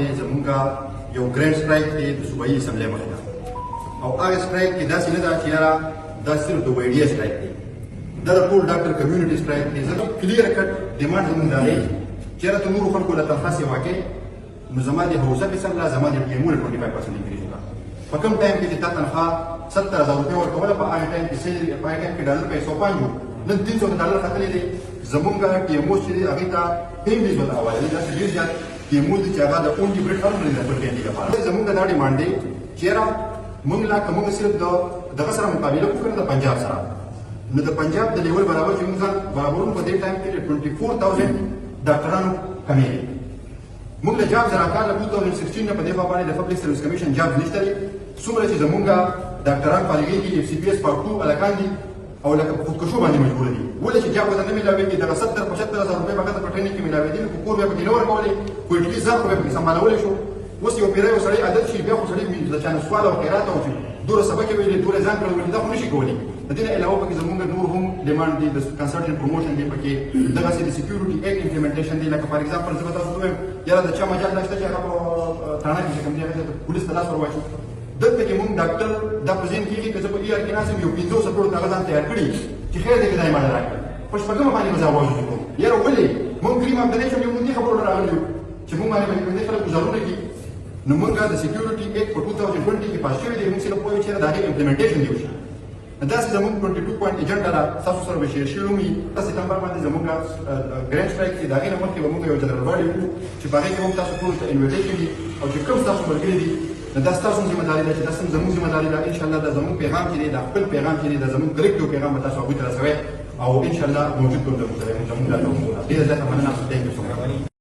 باندې زمونږ یو ګرینډ سټرایک دی د صوبایي اسمبلی مخې ته او هغه سټرایک کې داسې نه ده چې یاره دا صرف د وایډیا سټرایک دی دا د ټول ډاکټر کمیونټي سټرایک دی زه کلیر کټ ډیمانډ زمونږ دا دی چې یاره ته نورو خلکو له تنخوا سیوا کوې نو زما د حوزه فیصد لا زما د پیمونه 25% انکریز وکړه په کوم ټایم کې چې تا تنخوا 70,000 روپۍ ورکوله په هغه ټایم کې په هغه ټایم کې ډالر په 105 نن 300 ډالر ختلې دی زمونږ ټیموس چې دی هغې ته انګلیش ورته حواله دی داسې ډېر زیات ټیموس دی چې هغه د اونډي برېډ هم نه دی خپل ټیم لپاره زمونږ دا ډیمانډ دی چې یاره موږ لا که موږ صرف دغه سره مقابله وکړو د پنجاب سره نو د پنجاب د لیول برابر چې موږ ځان برابرون په دې ټایم کې 24,000 ډاکټرانو کمې دي موږ له جابز راکار له 2016 نه په دې باندې د پبلک سرویس کمیشن جابز نشته دي څومره چې زمونږ ډاکټران فارغېږي اف سی پی اس پارټ 2 هلکان دي او لکه په خودکشو باندې مجبور دي ولې چې جاب ورته نه میلاوېږي دغه 70-75,000 روپۍ به ښځه په ټریننګ کې میلاوېدلي خو کور بیا پکې نه ورکولې خو اټلي ځان خو بیا پکې سمبالولی شو اوس یو پیری یو سړی عادت شي بیا خو سړی د چا نه سوال او خیرات او چې دوره سبق یې ویلې دوره ځان کړی ویلې دا خو نشي کولی د دې نه علاوه پکې زمونږ نور هم ډیمانډ دی د کنسلټنټ پروموشن دی پکې دغسې د سیکیورټي ایکټ امپلیمنټیشن دی لکه فار ایگزامپل زه به تاسو ته ووایم یاره د چا مجال دا شته چې هغه په تاڼه کې چې کوم دی هغې ته پولیس ته لاس ور واچوي دلته کې مونږ ډاکټر دا په ذهن کېږي که زه په ای آر کې ناست یم یو 500 کروړ هغه ځان تیار کړي چې خیر دی که دا یې ماته راکړه په شپږمه باندې به زه اواز وکړم یاره ولې مونږ کریم افغاني شو یو مونږ دې خبرو راغلي یو چې مونږ باندې به دې خلک ګزارونه کړي نو موږ د سیکیورټي ایکټ په 2020 کې پاس شوی دی موږ صرف پوهیو چې د هغې امپلیمنټیشن دی وشي داسې زموږ 22 پوینټ ایجنډا ده ستاسو سره به شیر شوي وي په سپتمبر باندې زموږ ګرینډ سټرایک دی د هغې نه مخکې به موږ یو جنرال باډي وکړو چې په هغې کې موږ تاسو ټولو ته انویټیشن دي او چې کوم ستاسو ملګري دي نو دا ستاسو ذمه داري ده چې دا زموږ ذمه داري ده انشاءالله دا زموږ پیغام چې دی دا خپل پیغام چې دی دا زموږ کلیکټیو پیغام به تاسو هغوی ته رسوئ او انشاءالله موجود به زموږ ډېره زیاته مننه